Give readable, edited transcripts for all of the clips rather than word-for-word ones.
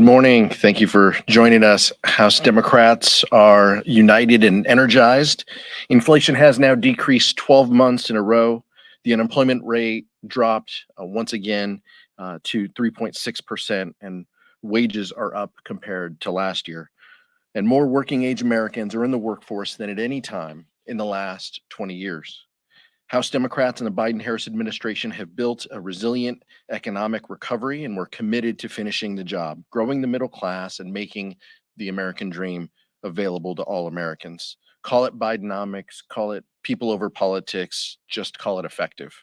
Good morning. Thank you for joining us. House Democrats are united and energized. Inflation has now decreased 12 months in a row. The unemployment rate dropped once again to 3.6%, and wages are up compared to last year. And more working age Americans are in the workforce than at any time in the last 20 years. House Democrats and the Biden-Harris administration have built a resilient economic recovery, and we're committed to finishing the job, growing the middle class, and making the American dream available to all Americans. Call it Bidenomics, call it people over politics, just call it effective.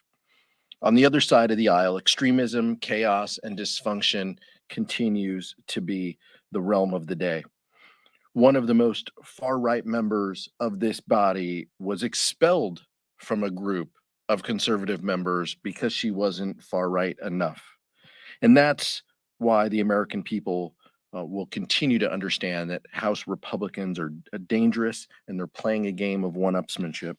On the other side of the aisle, extremism, chaos, and dysfunction continues to be the realm of the day. One of the most far-right members of this body was expelled from a group of conservative members because she wasn't far-right enough. And that's why the American people will continue to understand that House Republicans are dangerous and they're playing a game of one-upsmanship.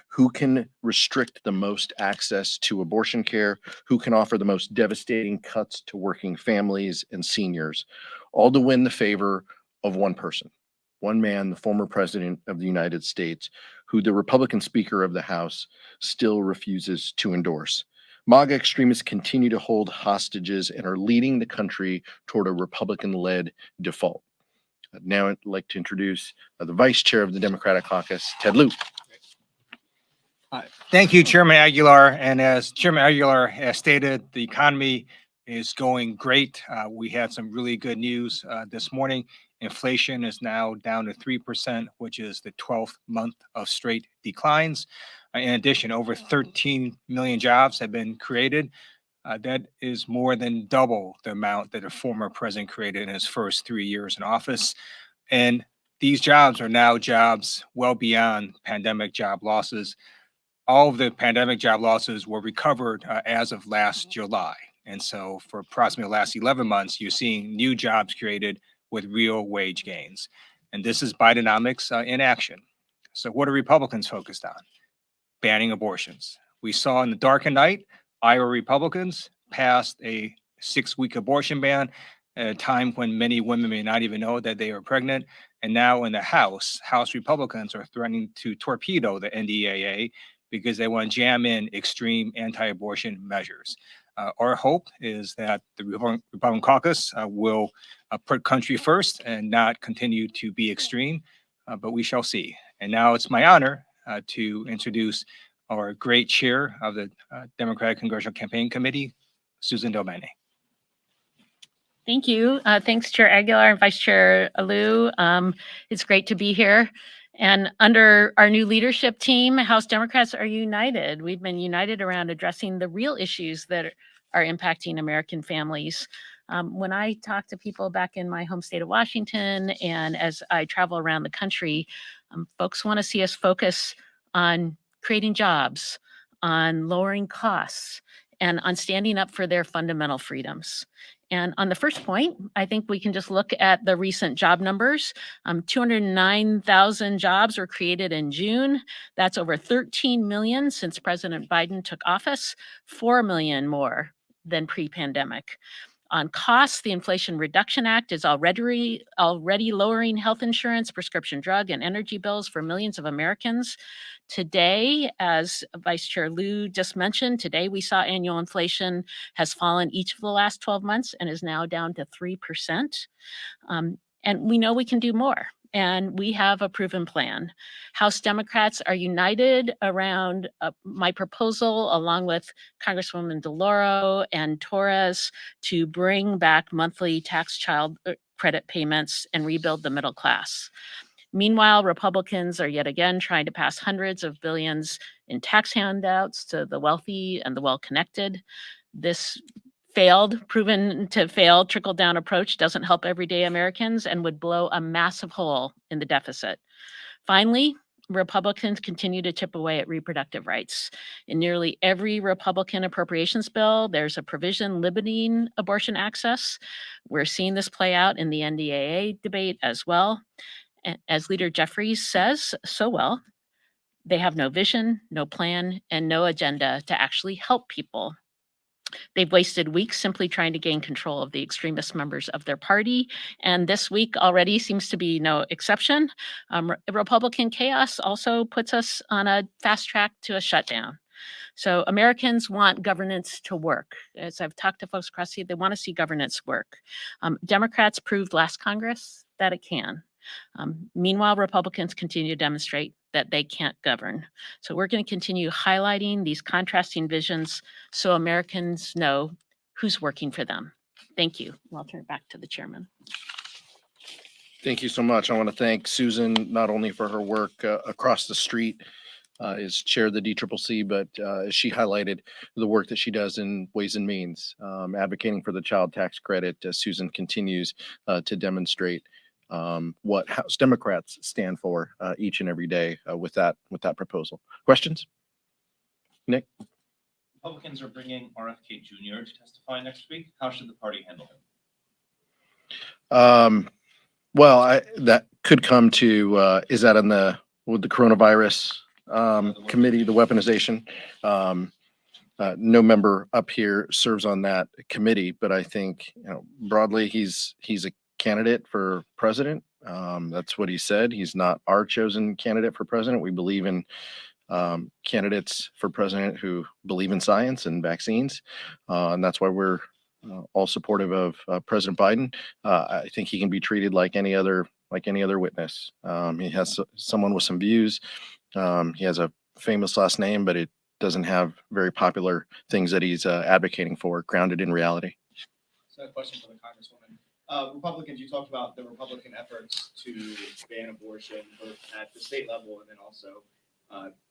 Who can restrict the most access to abortion care? Who can offer the most devastating cuts to working families and seniors? All to win the favor of one person, one man, the former president of the United States, who the Republican Speaker of the House still refuses to endorse. MAGA extremists continue to hold hostages and are leading the country toward a Republican-led default. Now I'd like to introduce the Vice Chair of the Democratic Caucus, Ted Lieu. Thank you, Chairman Aguilar. And as Chairman Aguilar has stated, the economy is going great. We had some really good news this morning. Inflation is now down to 3%, which is the 12th month of straight declines. In addition, over 13 million jobs have been created. That is more than double the amount that a former president created in his first 3 years in office. And these jobs are now jobs well beyond pandemic job losses. All of the pandemic job losses were recovered as of last July. And so for approximately the last 11 months, you're seeing new jobs created with real wage gains. And this is Bidenomics in action. So what are Republicans focused on? Banning abortions. We saw in the dark of night, Iowa Republicans passed a 6-week abortion ban at a time when many women may not even know that they are pregnant. And now in the House Republicans are threatening to torpedo the NDAA because they want to jam in extreme anti-abortion measures. Our hope is that the Republican caucus will put country first and not continue to be extreme, but we shall see. And now it's my honor to introduce our great chair of the Democratic Congressional Campaign Committee, Susan Domene. Thank you. Thanks, Chair Aguilar and Vice Chair Lieu. It's great to be here. And under our new leadership team, House Democrats are united. We've been united around addressing the real issues that are impacting American families. When I talk to people back in my home state of Washington and as I travel around the country, folks want to see us focus on creating jobs, on lowering costs, and on standing up for their fundamental freedoms. And on the first point, I think we can just look at the recent job numbers. 209,000 jobs were created in June. That's over 13 million since President Biden took office, 4 million more than pre-pandemic. On costs, the Inflation Reduction Act is already lowering health insurance, prescription drug, and energy bills for millions of Americans. Today, as Vice Chair Lieu just mentioned, today we saw annual inflation has fallen each of the last 12 months and is now down to 3%. And we know we can do more. And we have a proven plan. House Democrats are united around my proposal, along with Congresswoman DeLauro and Torres, to bring back monthly tax child credit payments and rebuild the middle class. Meanwhile, Republicans are yet again trying to pass hundreds of billions in tax handouts to the wealthy and the well-connected. This proven to fail trickle-down approach doesn't help everyday Americans and would blow a massive hole in the deficit. Finally, Republicans continue to chip away at reproductive rights. In nearly every Republican appropriations bill, there's a provision limiting abortion access. We're seeing this play out in the NDAA debate as well. And as Leader Jeffries says so well, they have no vision, no plan, and no agenda to actually help people. They've wasted weeks simply trying to gain control of the extremist members of their party, and this week already seems to be no exception. Republican chaos also puts us on a fast track to a shutdown. So Americans want governance to work. As I've talked to folks across the, they want to see governance work. Democrats proved last Congress that it can. Meanwhile, Republicans continue to demonstrate that they can't govern. So we're going to continue highlighting these contrasting visions so Americans know who's working for them. Thank you. I'll turn it back to the chairman. Thank you so much. I want to thank Susan not only for her work across the street as chair of the DCCC, but as she highlighted the work that she does in Ways and Means, advocating for the child tax credit. Susan continues to demonstrate what House Democrats stand for each and every day with that proposal. Questions? Nick? Republicans are bringing RFK Jr. to testify next week. How should the party handle him? Well, that could come to, is that on with the coronavirus committee, the weaponization? No member up here serves on that committee, but I think, broadly, he's a candidate for president. That's what he said. He's not our chosen candidate for president. We believe in candidates for president who believe in science and vaccines, and that's why we're all supportive of President Biden. I think he can be treated like any other witness. He has someone with some views. He has a famous last name, but it doesn't have very popular things that he's advocating for, grounded in reality. So a question for the Congresswoman. Republicans, you talked about the Republican efforts to ban abortion both at the state level and then also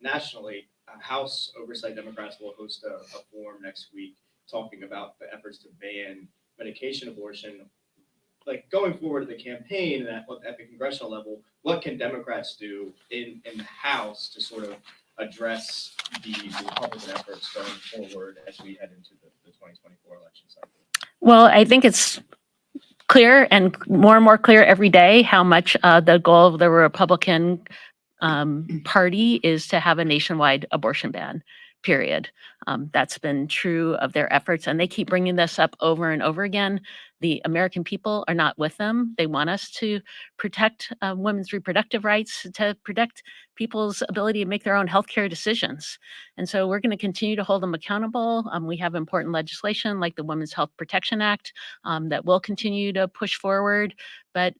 nationally. House Oversight Democrats will host a forum next week talking about the efforts to ban medication abortion. Like going forward to the campaign and at the congressional level, what can Democrats do in the House to sort of address the Republican efforts going forward as we head into the 2024 election cycle? Well, I think it's clear and more clear every day how much the goal of the Republican Party is to have a nationwide abortion ban, period. That's been true of their efforts, and they keep bringing this up over and over again. The American people are not with them. They want us to protect women's reproductive rights, to protect people's ability to make their own healthcare decisions. And so we're going to continue to hold them accountable. We have important legislation like the Women's Health Protection Act that will continue to push forward, but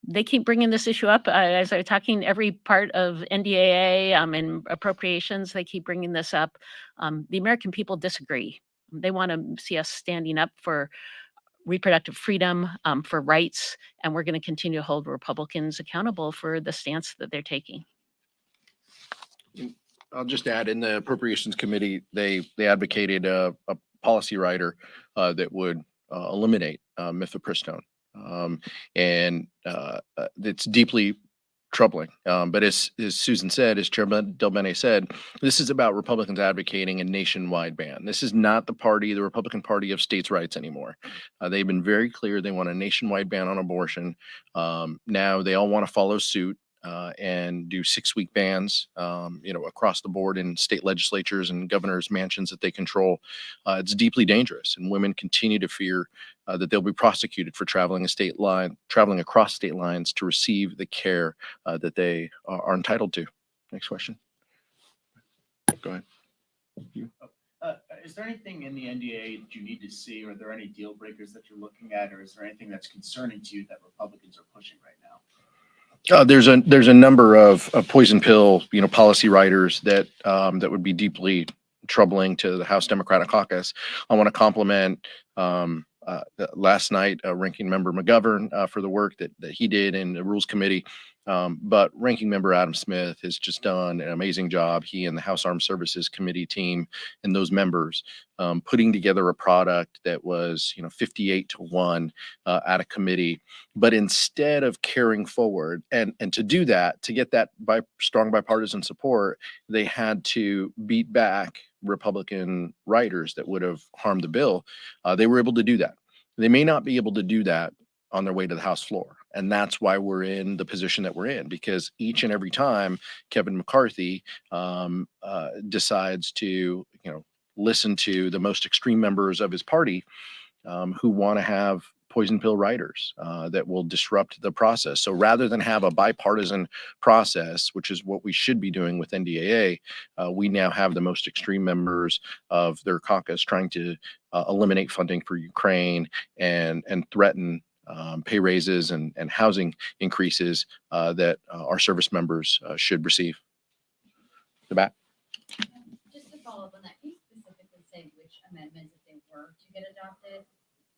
they keep bringing this issue up. As I'm talking, every part of NDAA and appropriations, they keep bringing this up. The American people disagree. They want to see us standing up for reproductive freedom, for rights, and we're going to continue to hold Republicans accountable for the stance that they're taking. I'll just add, in the Appropriations Committee, they advocated a policy rider that would eliminate mifepristone. And it's deeply troubling. But as Susan said, as Chairman Del Bene said, this is about Republicans advocating a nationwide ban. This is not the Republican Party of states' rights anymore. They've been very clear they want a nationwide ban on abortion. Now they all want to follow suit and do 6-week bans, across the board in state legislatures and governors' mansions that they control. It's deeply dangerous, and women continue to fear that they'll be prosecuted for traveling across state lines to receive the care that they are entitled to. Next question. Go ahead. Is there anything in the NDA that you need to see? Or are there any deal breakers that you're looking at, or is there anything that's concerning to you that Republicans are pushing right now? There's a number of poison pill, policy riders that would be deeply troubling to the House Democratic Caucus. I want to compliment last night Ranking Member McGovern for the work that he did in the Rules Committee. But Ranking Member Adam Smith has just done an amazing job. He and the House Armed Services Committee team and those members putting together a product that was 58-1 at a committee. But instead of carrying forward and to do that, to get that strong bipartisan support, they had to beat back Republican writers that would have harmed the bill. They were able to do that. They may not be able to do that on their way to the House floor. And that's why we're in the position that we're in, because each and every time Kevin McCarthy decides to, listen to the most extreme members of his party who want to have poison pill writers that will disrupt the process. So rather than have a bipartisan process, which is what we should be doing with NDAA, we now have the most extreme members of their caucus trying to eliminate funding for Ukraine and threaten pay raises and housing increases that our service members should receive. The back. Just to follow up on that, can you specifically say which amendments, if they were to get adopted,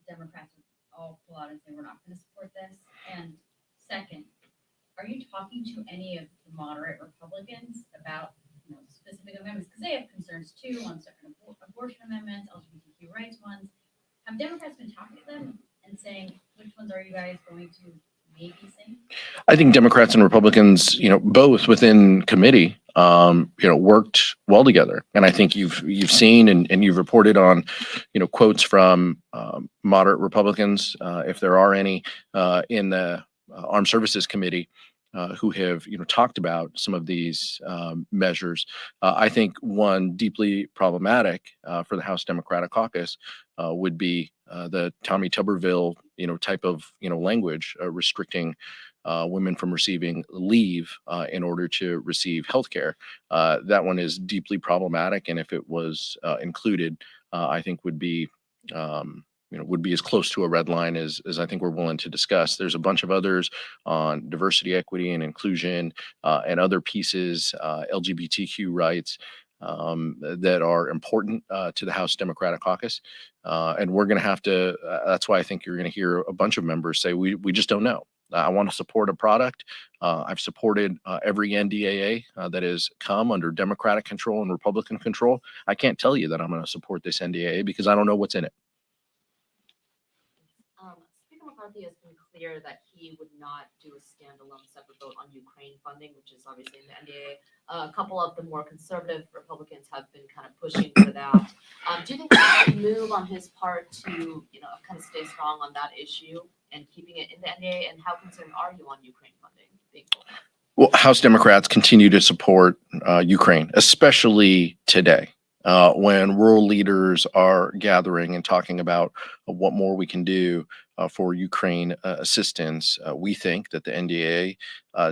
Democrats would all pull out and say, we're not going to support this? And second, are you talking to any of the moderate Republicans about, specific amendments? Because they have concerns too on certain abortion amendments, LGBTQ rights ones. Have Democrats been talking to them and saying, which ones are you guys going to maybe sing? I think Democrats and Republicans, both within committee, worked well together. And I think you've seen and you've reported on, quotes from moderate Republicans, if there are any, in the Armed Services Committee, who have talked about some of these measures. I think one deeply problematic for the House Democratic Caucus would be the Tommy Tuberville type of language restricting women from receiving leave in order to receive health care. That one is deeply problematic, and if it was included, I think would be as close to a red line as I think we're willing to discuss. There's a bunch of others on diversity, equity, and inclusion, and other pieces, LGBTQ rights, that are important to the House Democratic Caucus. And we're going to have to, that's why I think you're going to hear a bunch of members say, we just don't know. I want to support a product. I've supported every NDAA that has come under Democratic control and Republican control. I can't tell you that I'm going to support this NDAA because I don't know what's in it. Speaker McCarthy has been clear that he would not do a standalone separate vote on Ukraine funding, which is obviously in the NDAA. A couple of the more conservative Republicans have been kind of pushing for that. Do you think that's a move on his part to, kind of stay strong on that issue and keeping it in the NDAA? And how concerned are you on Ukraine funding being pulled? Well, House Democrats continue to support Ukraine, especially today. When world leaders are gathering and talking about what more we can do for Ukraine assistance, we think that the NDAA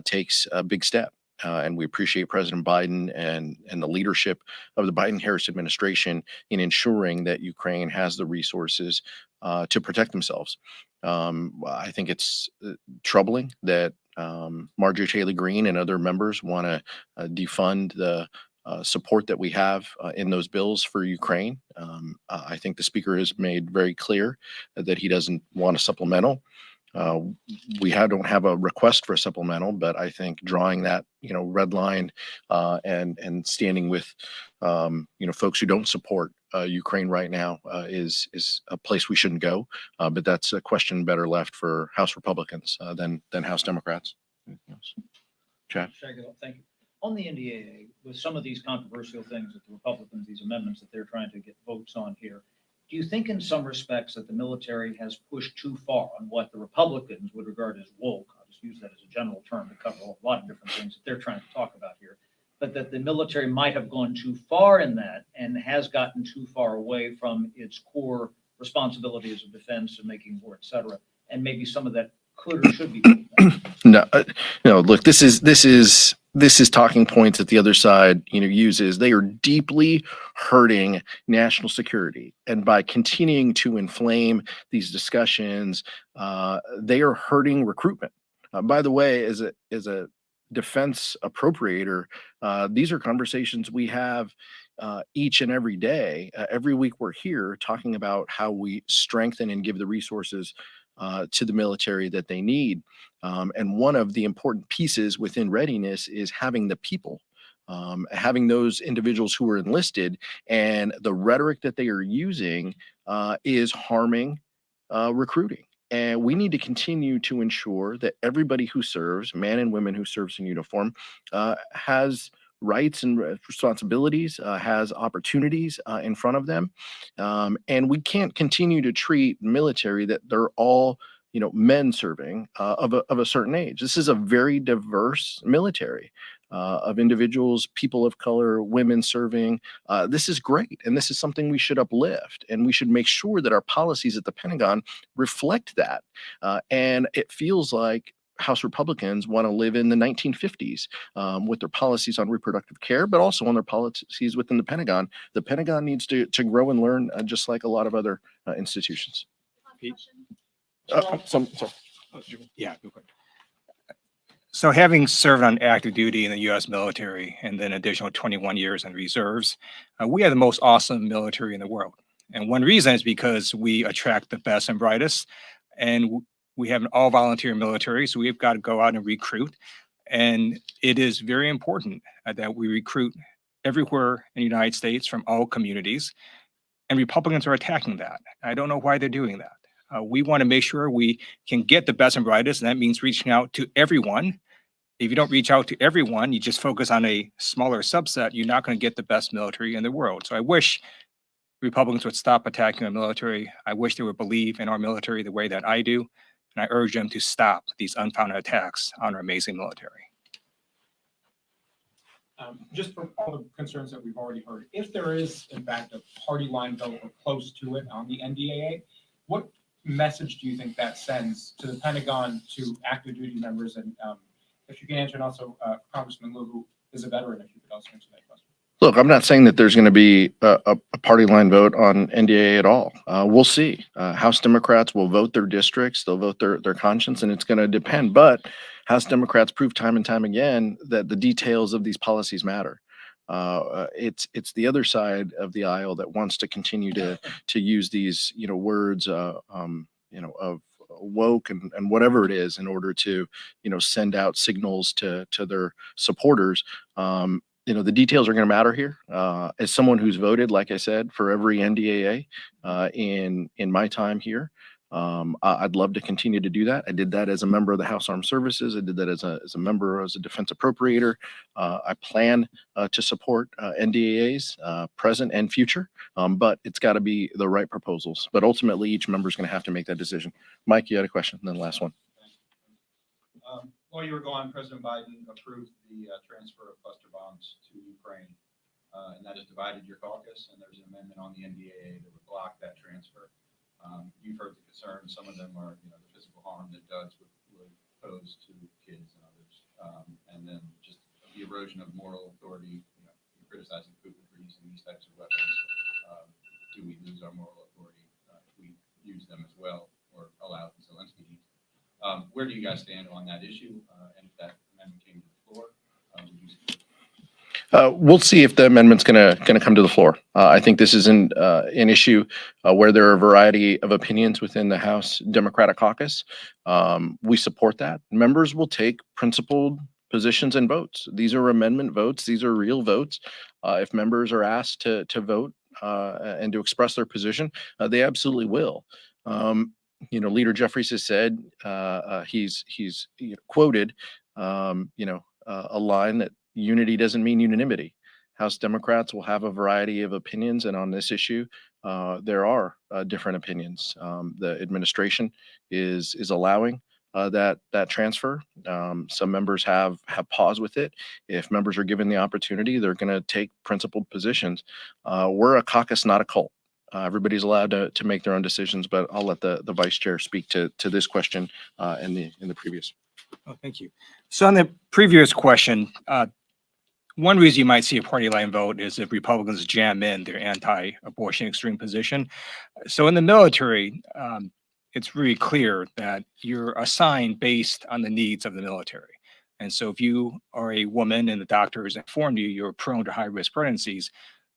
takes a big step. And we appreciate President Biden and the leadership of the Biden-Harris administration in ensuring that Ukraine has the resources to protect themselves. I think it's troubling that Marjorie Taylor Greene and other members want to defund the support that we have in those bills for Ukraine. I think the speaker has made very clear that he doesn't want a supplemental. We don't have a request for a supplemental, but I think drawing that red line and standing with folks who don't support Ukraine right now is a place we shouldn't go. But that's a question better left for House Republicans than House Democrats. Chad. Thank you. On the NDAA, with some of these controversial things that the Republicans, these amendments that they're trying to get votes on here, do you think in some respects that the military has pushed too far on what the Republicans would regard as woke? I'll just use that as a general term to cover a lot of different things that they're trying to talk about here. But that the military might have gone too far in that and has gotten too far away from its core responsibilities of defense and making war, et cetera. And maybe some of that could or should be pulled back. No, look, this is talking points that the other side, uses. They are deeply hurting national security, and by continuing to inflame these discussions, they are hurting recruitment. By the way, as a defense appropriator, these are conversations we have each and every day. Every week we're here talking about how we strengthen and give the resources to the military that they need. And one of the important pieces within readiness is having the people, having those individuals who are enlisted, and the rhetoric that they are using is harming recruiting. And we need to continue to ensure that everybody who serves, men and women who serves in uniform, has rights and responsibilities, has opportunities in front of them. And we can't continue to treat military that they're all, men serving of a certain age. This is a very diverse military. of individuals, people of color, women serving. This is great. And this is something we should uplift. And we should make sure that our policies at the Pentagon reflect that. And it feels like House Republicans want to live in the 1950s with their policies on reproductive care, but also on their policies within the Pentagon. The Pentagon needs to grow and learn just like a lot of other institutions. Pete? Sorry. Yeah. Go quick. So having served on active duty in the U.S. military and then additional 21 years in reserves, we have the most awesome military in the world. And one reason is because we attract the best and brightest, and we have an all-volunteer military, so we've got to go out and recruit. And it is very important that we recruit everywhere in the United States from all communities. And Republicans are attacking that. I don't know why they're doing that. We want to make sure we can get the best and brightest, and that means reaching out to everyone. If you don't reach out to everyone, you just focus on a smaller subset, you're not going to get the best military in the world. So I wish Republicans would stop attacking our military. I wish they would believe in our military the way that I do. And I urge them to stop these unfounded attacks on our amazing military. Just for all the concerns that we've already heard, if there is in fact a party line vote or close to it on the NDAA, what message do you think that sends to the Pentagon, to active duty members? And if you can answer, and also Congressman Lieu, who is a veteran, if you could also answer that question. Look, I'm not saying that there's going to be a party line vote on NDAA at all. We'll see. House Democrats will vote their districts. They'll vote their conscience, and it's going to depend. But House Democrats prove time and time again that the details of these policies matter. It's the other side of the aisle that wants to continue to use these words of woke and whatever it is in order to send out signals to their supporters. The details are going to matter here. As someone who's voted, like I said, for every NDAA in my time here, I'd love to continue to do that. I did that as a member of the House Armed Services. I did that as a member, as a defense appropriator. I plan to support NDAAs, present and future, but it's got to be the right proposals. But ultimately, each member is going to have to make that decision. Mike, you had a question, and then the last one. While you were gone, President Biden approved the transfer of cluster bombs to Ukraine, and that has divided your caucus, and there's an amendment on the NDAA that would block that transfer. You've heard the concerns. Some of them are, the physical harm that DUDs would pose to kids and others, and then just the erosion of moral authority. You're criticizing Putin for using these types of weapons. Do we lose our moral authority if we use them as well, or allow Zelensky to use them? Where do you guys stand on that issue? And if that amendment came to the floor, would you support it? We'll see if the amendment's going to come to the floor. I think this is an issue where there are a variety of opinions within the House Democratic Caucus. We support that. Members will take principled positions and votes. These are amendment votes. These are real votes. If members are asked to vote and to express their position, they absolutely will. Leader Jeffries has said he's quoted a line that unity doesn't mean unanimity. House Democrats will have a variety of opinions, and on this issue, there are different opinions. The administration is allowing that transfer. Some members have paused with it. If members are given the opportunity, they're going to take principled positions. We're a caucus, not a cult. Everybody's allowed to make their own decisions, but I'll let the vice chair speak to this question and the previous. Oh, thank you. So on the previous question, one reason you might see a party line vote is if Republicans jam in their anti-abortion extreme position. So in the military, it's really clear that you're assigned based on the needs of the military. And so if you are a woman and the doctor has informed you you're prone to high-risk pregnancies,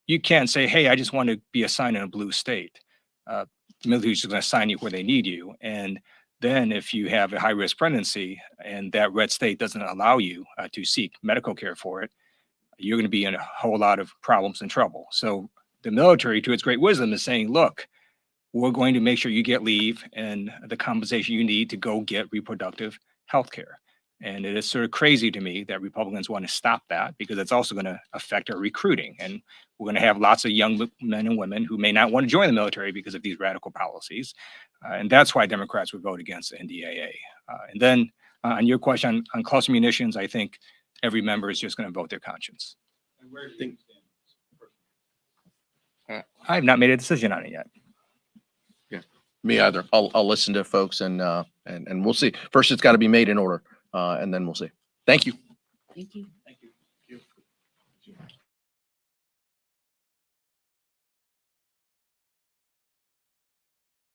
you can't say, hey, I just want to be assigned in a blue state. The military is just going to assign you where they need you. And then if you have a high-risk pregnancy and that red state doesn't allow you to seek medical care for it, you're going to be in a whole lot of problems and trouble. So the military, to its great wisdom, is saying, look, we're going to make sure you get leave and the compensation you need to go get reproductive health care. And it is sort of crazy to me that Republicans want to stop that, because it's also going to affect our recruiting. And we're going to have lots of young men and women who may not want to join the military because of these radical policies. And that's why Democrats would vote against the NDAA. And then on your question on cluster munitions, I think every member is just going to vote their conscience. And where do you stand? I have not made a decision on it yet. Me either. I'll listen to folks and we'll see. First, it's got to be made in order, and then we'll see. Thank you. Thank you.